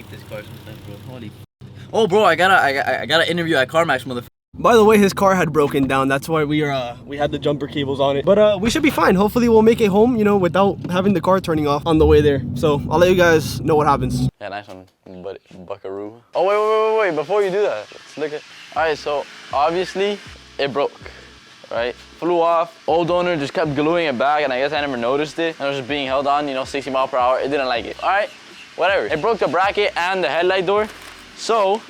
this car sometimes, bro. Holy. Oh, bro, I gotta interview at CarMax, motherfucker. By the way, his car had broken down. That's why we had the jumper cables on it. But we should be fine. Hopefully we'll make it home, you know, without having the car turning off on the way there. So I'll let you guys know what happens. Yeah, nice one, buckaroo. Oh, wait. Before you do that, let's look at... All right, so obviously it broke, right? Flew off. Old owner just kept gluing it back, and I guess I never noticed it. And it was just being held on, you know, 60 miles per hour. It didn't like it. All right, whatever. It broke the bracket and the headlight door. So,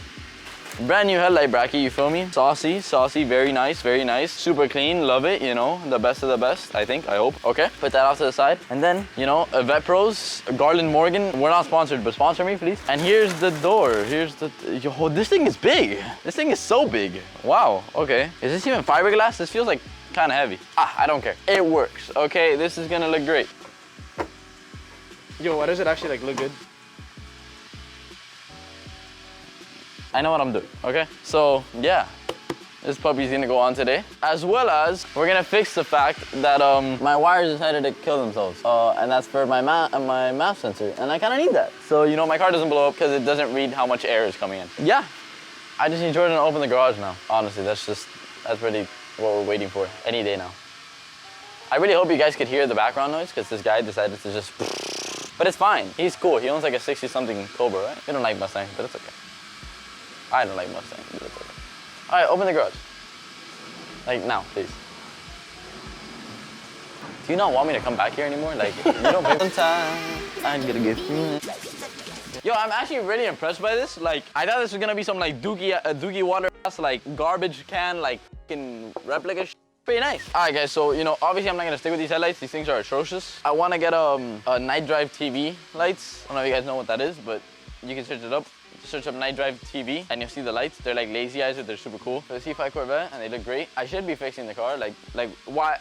brand new headlight bracket, you feel me? Saucy, very nice, super clean, love it, you know, the best of the best, I think, I hope. Okay, put that off to the side. And then, you know, Vet Pros, Garland Morgan, we're not sponsored, but sponsor me, please. And here's the door, yo, this thing is big. This thing is so big. Wow, okay. Is this even fiberglass? This feels like kind of heavy. I don't care. It works, okay? This is gonna look great. Yo, why does it actually like look good? I know what I'm doing, okay? So, yeah, this puppy's gonna go on today. As well as, we're gonna fix the fact that my wires decided to kill themselves. And that's for my MAP sensor, and I kinda need that. So, you know, my car doesn't blow up because it doesn't read how much air is coming in. Yeah, I just need Jordan to open the garage now. Honestly, that's really what we're waiting for, any day now. I really hope you guys could hear the background noise because this guy decided to just... But it's fine, he's cool. He owns like a 60-something Cobra, right? We don't like Mustang, but it's okay. I don't like Mustang, but it's okay. All right, open the garage. Like now, please. Do you not want me to come back here anymore? Like, you don't pay some time. I'm gonna get through. Yo, I'm actually really impressed by this. Like, I thought this was gonna be some like Doogie water ass, like garbage can, like fucking replica shit. Pretty nice. All right, guys, so, you know, obviously I'm not gonna stick with these headlights. These things are atrocious. I wanna get a night drive TV lights. I don't know if you guys know what that is, but you can search it up. Search up night drive TV and you'll see the lights. They're like lazy eyes, but they're super cool. So the C5 Corvette and they look great. I should be fixing the car, like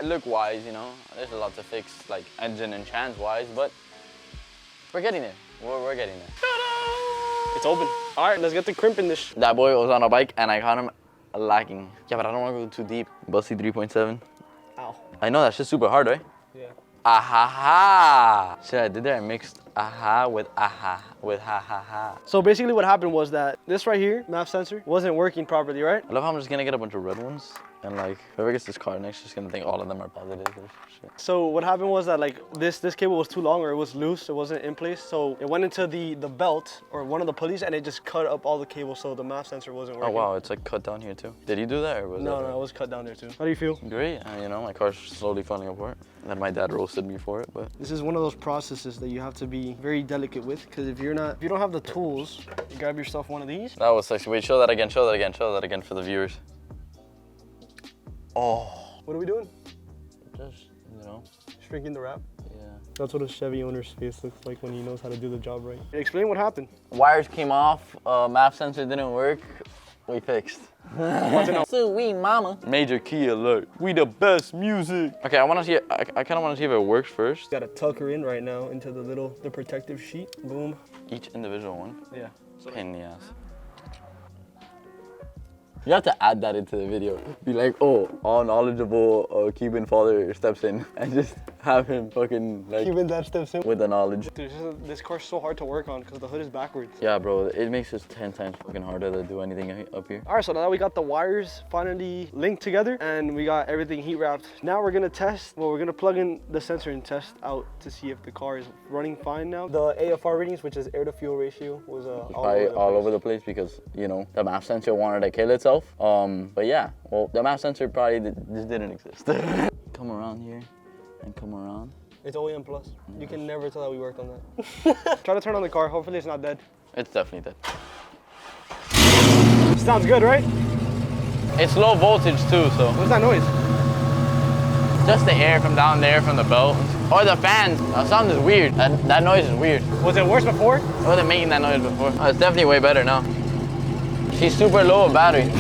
look wise, you know. There's a lot to fix, like engine and trans wise, but we're getting there. We're getting there. It's open. All right, let's get the crimp in this. That boy was on a bike and I caught him lacking. Yeah, but I don't want to go too deep. Bussy 3.7. Ow. I know that's just super hard, right? Yeah. Aha! Shit, I did that. I mixed aha with ha ha. So basically what happened was that this right here, MAP sensor, wasn't working properly, right? I love how I'm just gonna get a bunch of red ones. And like, whoever gets this car next is just gonna think all of them are positive or shit. So what happened was that like this cable was too long, or it was loose, it wasn't in place. So it went into the belt or one of the pulleys and it just cut up all the cables, so the MAP sensor wasn't working. Oh wow, it's like cut down here too. Did you do that or was No, that no, it was cut down there too. How do you feel? Great, you know, my car's slowly falling apart. And then my dad roasted me for it, but... This is one of those processes that you have to be very delicate with, because if you don't have the tools, you grab yourself one of these. That was sexy. Wait, show that again for the viewers. Oh. What are we doing? Just, you know. Shrinking the wrap? Yeah. That's what a Chevy owner's face looks like when he knows how to do the job right. Explain what happened. Wires came off, MAP sensor didn't work, we fixed. Sweet mama. Major key alert. We the best music. Okay, I kind of want to see if it works first. Got to tuck her in right now into the protective sheet. Boom. Each individual one? Yeah. Pain in the ass. You have to add that into the video. Be like, oh, all knowledgeable Cuban father steps in and just have him fucking like... Cuban dad steps in? With the knowledge. Dude, this car's so hard to work on because the hood is backwards. Yeah, bro, it makes it 10 times fucking harder to do anything up here. All right, so now we got the wires finally linked together and we got everything heat wrapped. Now we're gonna test, well, we're gonna plug in the sensor and test out to see if the car is running fine now. The AFR readings, which is air to fuel ratio, was all over the place because, you know, the MAP sensor wanted to kill itself. But yeah, well, the MAP sensor probably just didn't exist. Come around here and come around. It's OEM plus. You can never tell that we worked on that. Try to turn on the car. Hopefully it's not dead. It's definitely dead. Sounds good, right? It's low voltage too, so. What's that noise? Just the air from down there from the belt. Or the fans. The sound is weird. That noise is weird. Was it worse before? It wasn't making that noise before. Oh, it's definitely way better now. She's super low of battery.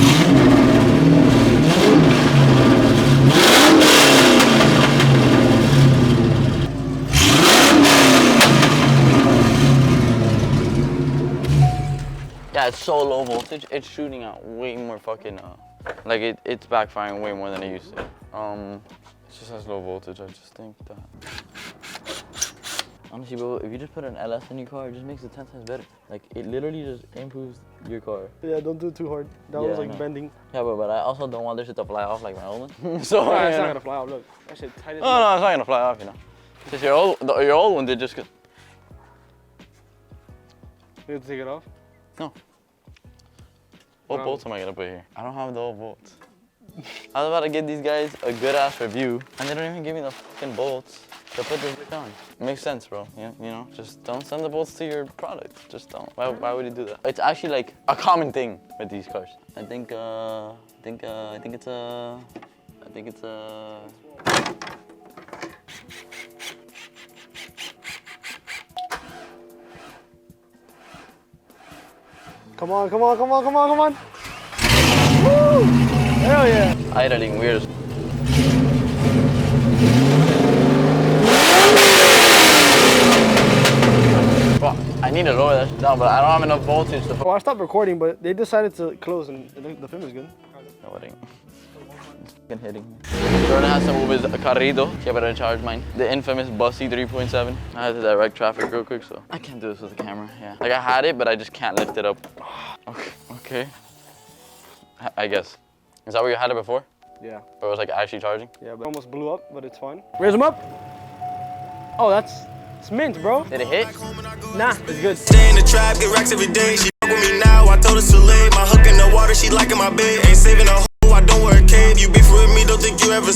Yeah, it's so low voltage. It's shooting out way more fucking, like it's backfiring way more than it used to. It just has low voltage. I just think that. I Honestly, bro, if you just put an LS in your car, it just makes it 10 times better. Like, it literally just improves your car. Yeah, don't do it too hard. That was like bending. Yeah, but I also don't want this shit to fly off like my old one. So, nah, it's not gonna fly off. Look, that shit tight as no, it's not gonna fly off, you know. Just your old one did just good. You have to take it off? No. What bolts am I gonna put here? I don't have the old bolts. I was about to give these guys a good ass review, and they don't even give me the fucking bolts to put this shit on. It makes sense, bro. You know, just don't send the bolts to your product. Just don't. Why would you do that? It's actually like a common thing with these cars. I think it's a. Come on, come on, come on, come on, come on. Woo! Hell yeah. Idling weird. Bro, I need to lower that down, but I don't have enough voltage to. Well, I stopped recording, but they decided to close, and the film is good. No, it ain't. It's fucking hitting me. Jordan has to move his carrito. Yeah, but I charge mine. The infamous Bussy 3.7. I had to direct traffic real quick, so I can't do this with the camera. Yeah, like I had it, but I just can't lift it up. Okay. I guess. Is that where you had it before? Yeah. Or it was like actually charging? Yeah, but it almost blew up, but it's fine. Raise them up. Oh, it's mint, bro. Did it hit? Nah, it's good. Stay in the trap, get racks every day. She fuck with me now. I told her to lay my hook in the water. She liking my bait. Ain't saving a hoe. I don't wear a cave. You beef with me, don't think you ever.